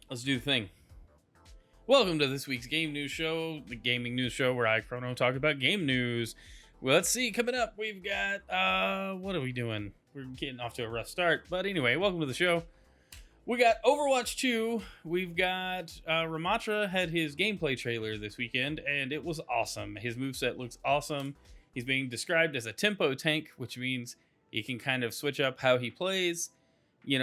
Let's do the thing. Welcome to this week's game news show, the gaming news show where I, Chrono, talk about game news. Well, let's see. Coming up, we've got what are we doing? We're getting off to a rough start, but anyway, welcome to the show. We got Overwatch 2. We've got Ramatra had his gameplay trailer this weekend, and it was awesome. His moveset looks awesome. He's being described as a tempo tank, which means he can kind of switch up how he plays,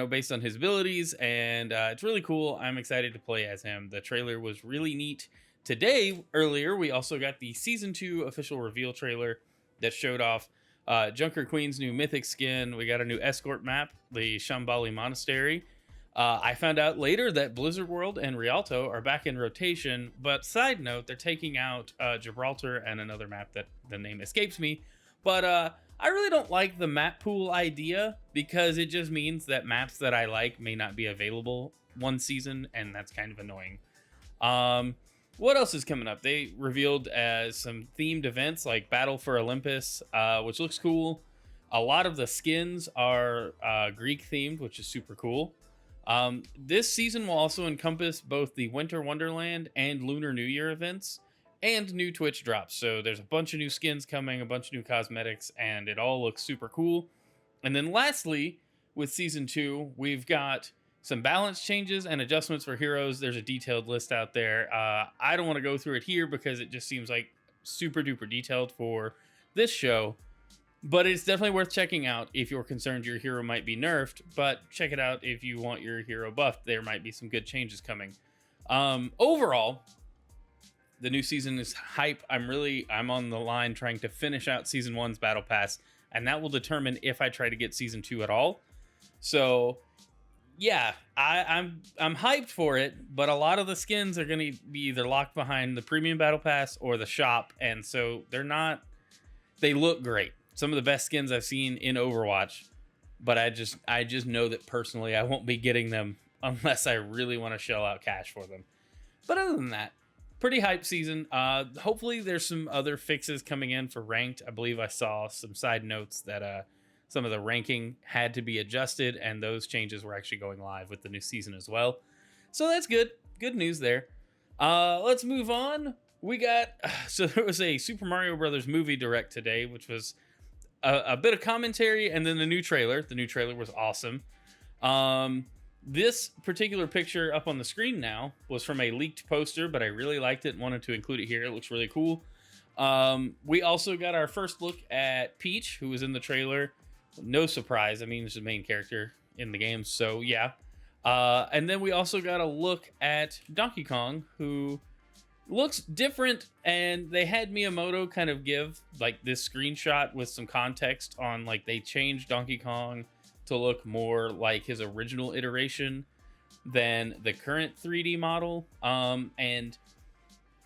based on his abilities, and it's really cool. I'm excited to play as him. The trailer was really neat. Earlier, we also got the Season 2 official reveal trailer that showed off Junker Queen's new mythic skin. We got a new escort map, the Shambali Monastery. I found out later that Blizzard World and Rialto are back in rotation, but side note, they're taking out Gibraltar and another map that the name escapes me. But I really don't like the map pool idea because it just means that maps that I like may not be available one season, and that's kind of annoying. What else is coming up? They revealed some themed events like Battle for Olympus, which looks cool. A lot of the skins are Greek themed, which is super cool. This season will also encompass both the Winter Wonderland and Lunar New Year events and new Twitch drops. So there's a bunch of new skins coming, a bunch of new cosmetics, and it all looks super cool. And then lastly, with Season 2, we've got some balance changes and adjustments for heroes. There's a detailed list out there. I don't want to go through it here because it just seems like super duper detailed for this show. But it's definitely worth checking out if you're concerned your hero might be nerfed. But check it out if you want your hero buffed. There might be some good changes coming. Overall, the new season is hype. I'm on the line trying to finish out Season 1's Battle Pass, and that will determine if I try to get Season 2 at all. So, yeah, I'm hyped for it, but a lot of the skins are going to be either locked behind the Premium Battle Pass or the shop, and so they look great. Some of the best skins I've seen in Overwatch, but I just know that personally I won't be getting them unless I really want to shell out cash for them. But other than that, pretty hype season. Hopefully there's some other fixes coming in for ranked. I believe I saw some side notes that some of the ranking had to be adjusted, and those changes were actually going live with the new season as well. So that's good. Good news there. Let's move on. So there was a Super Mario Brothers movie direct today, which was a bit of commentary, and then the new trailer. The new trailer was awesome. This particular picture up on the screen now was from a leaked poster, but I really liked it and wanted to include it here. It looks really cool. We also got our first look at Peach, who was in the trailer. No surprise. I mean, she's the main character in the game, so yeah. And then we also got a look at Donkey Kong, who looks different, and they had Miyamoto kind of give like this screenshot with some context on like they changed Donkey Kong to look more like his original iteration than the current 3D model. And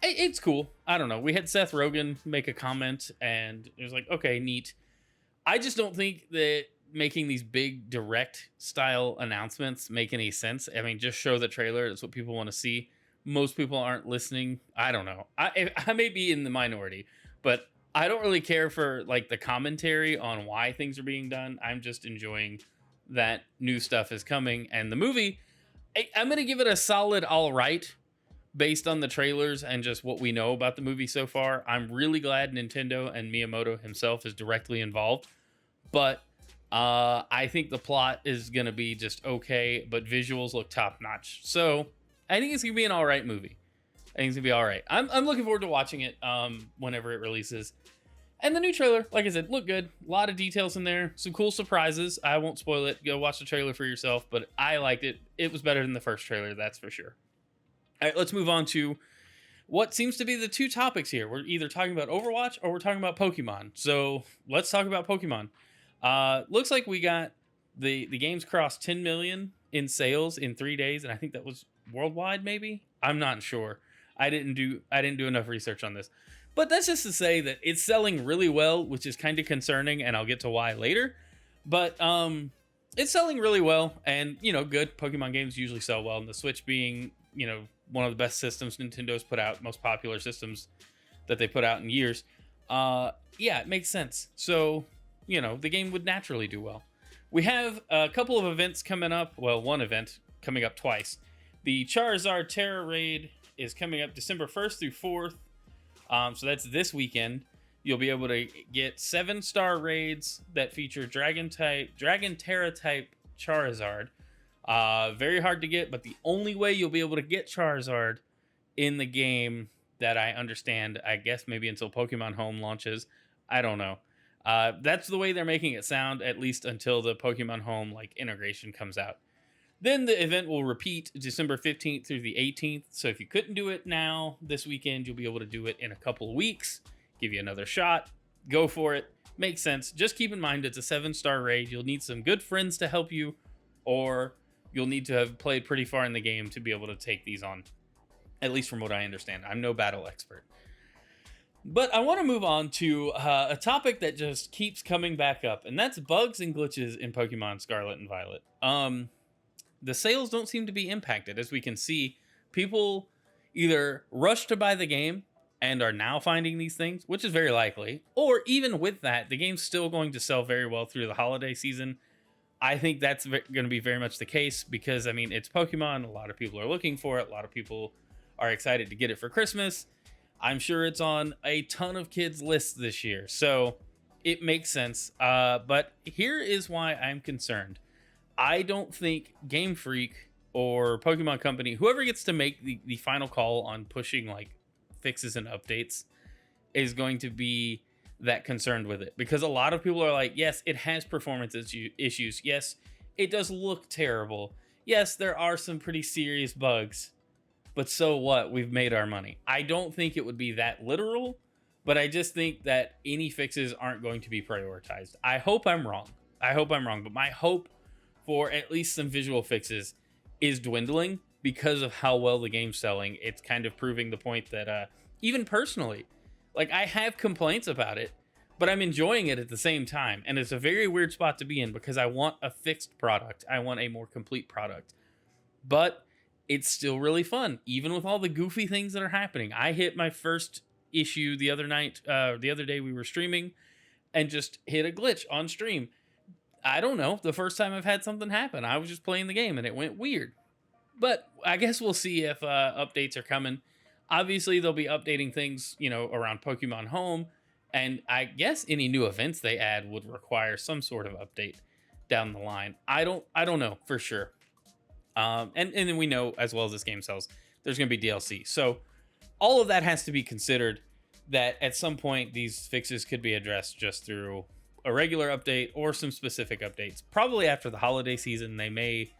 it's cool. I don't know. We had Seth Rogen make a comment, and it was like, okay, neat. I just don't think that making these big direct style announcements make any sense. I mean, just show the trailer. That's what people want to see. Most people aren't listening. I don't know. I may be in the minority, but I don't really care for like the commentary on why things are being done. I'm just enjoying that new stuff is coming. And the movie, I'm going to give it a solid all right based on the trailers and just what we know about the movie so far. I'm really glad Nintendo and Miyamoto himself is directly involved. But I think the plot is going to be just okay, but visuals look top notch. So I think it's going to be an all right movie. I think it's going to be all right. I'm looking forward to watching it whenever it releases. And the new trailer, like I said, looked good. A lot of details in there. Some cool surprises. I won't spoil it. Go watch the trailer for yourself. But I liked it. It was better than the first trailer, that's for sure. All right, let's move on to what seems to be the two topics here. We're either talking about Overwatch or we're talking about Pokemon. So let's talk about Pokemon. Looks like we got the games crossed 10 million in sales in 3 days. And I think that was worldwide, maybe. I'm not sure. I didn't do enough research on this. But that's just to say that it's selling really well, which is kind of concerning, and I'll get to why later. But it's selling really well, and, good. Pokemon games usually sell well, and the Switch being, one of the best systems Nintendo's put out, most popular systems that they put out in years. It makes sense. So, the game would naturally do well. We have a couple of events coming up. Well, one event coming up twice. The Charizard Terra Raid is coming up December 1st through 4th. So that's this weekend. You'll be able to get 7-star raids that feature Dragon Terra type Charizard. Very hard to get, but the only way you'll be able to get Charizard in the game that I understand, I guess maybe until Pokemon Home launches. I don't know. That's the way they're making it sound, at least until the Pokemon Home integration comes out. Then the event will repeat December 15th through the 18th. So if you couldn't do it now, this weekend, you'll be able to do it in a couple of weeks. Give you another shot. Go for it. Makes sense. Just keep in mind it's a 7-star raid. You'll need some good friends to help you, or you'll need to have played pretty far in the game to be able to take these on. At least from what I understand. I'm no battle expert. But I want to move on to a topic that just keeps coming back up, and that's bugs and glitches in Pokemon Scarlet and Violet. The sales don't seem to be impacted. As we can see, people either rush to buy the game and are now finding these things, which is very likely, or even with that, the game's still going to sell very well through the holiday season. I think that's going to be very much the case because, I mean, it's Pokemon. A lot of people are looking for it. A lot of people are excited to get it for Christmas. I'm sure it's on a ton of kids' lists this year, so it makes sense. But here is why I'm concerned. I don't think Game Freak or Pokemon Company, whoever gets to make the final call on pushing fixes and updates, is going to be that concerned with it. Because a lot of people are like, yes, it has performance issues. Yes, it does look terrible. Yes, there are some pretty serious bugs. But so what? We've made our money. I don't think it would be that literal, but I just think that any fixes aren't going to be prioritized. I hope I'm wrong. But my hope for at least some visual fixes is dwindling because of how well the game's selling. It's kind of proving the point that even personally, I have complaints about it, but I'm enjoying it at the same time. And it's a very weird spot to be in because I want a fixed product. I want a more complete product. But it's still really fun, even with all the goofy things that are happening. I hit my first issue the other day we were streaming, and just hit a glitch on stream. I don't know, the first time I've had something happen. I was just playing the game and it went weird. But I guess we'll see if updates are coming. Obviously, they'll be updating things, around Pokemon Home. And I guess any new events they add would require some sort of update down the line. I don't know for sure. And then we know, as well as this game sells, there's going to be DLC. So all of that has to be considered, that at some point these fixes could be addressed just through a regular update or some specific updates. Probably after the holiday season, they may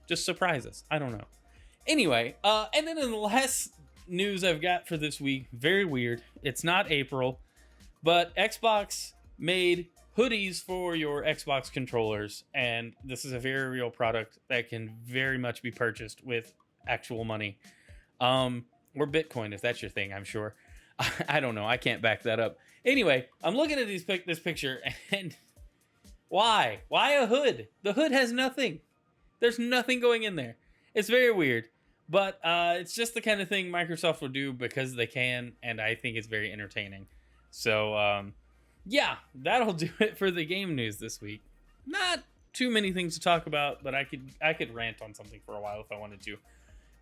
just surprise us. I don't know. Anyway, and then in the last news I've got for this week, very weird. It's not April, but Xbox made hoodies for your Xbox controllers, and this is a very real product that can very much be purchased with actual money, or Bitcoin if that's your thing. I'm sure. I don't know. I can't back that up. Anyway, I'm looking at this picture, and why a hood? The hood has nothing. There's nothing going in there. It's very weird, but it's just the kind of thing Microsoft will do because they can, and I think it's very entertaining. So yeah, that'll do it for the game news this week. Not too many things to talk about, but I could rant on something for a while if I wanted to.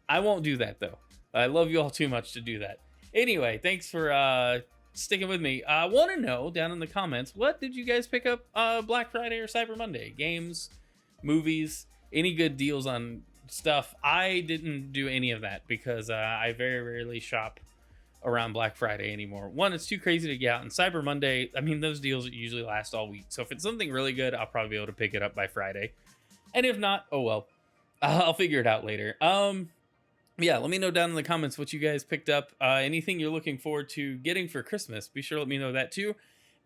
I won't do that though. I love you all too much to do that. Anyway, thanks for sticking with me. I want to know down in the comments, what did you guys pick up Black Friday or Cyber Monday? Games, movies, any good deals on stuff? I didn't do any of that because I very rarely shop around Black Friday anymore. One, it's too crazy to get out, and Cyber Monday, I mean, those deals usually last all week. So if it's something really good, I'll probably be able to pick it up by Friday. And if not, oh well. I'll figure it out later. Yeah, let me know down in the comments what you guys picked up. Anything you're looking forward to getting for Christmas, be sure to let me know that too.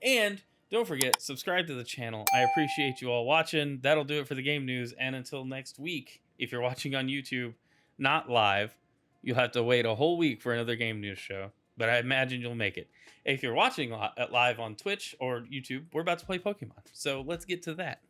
And don't forget, subscribe to the channel. I appreciate you all watching. That'll do it for the game news. And until next week, if you're watching on YouTube, not live, you'll have to wait a whole week for another game news show. But I imagine you'll make it. If you're watching live on Twitch or YouTube, we're about to play Pokemon. So let's get to that.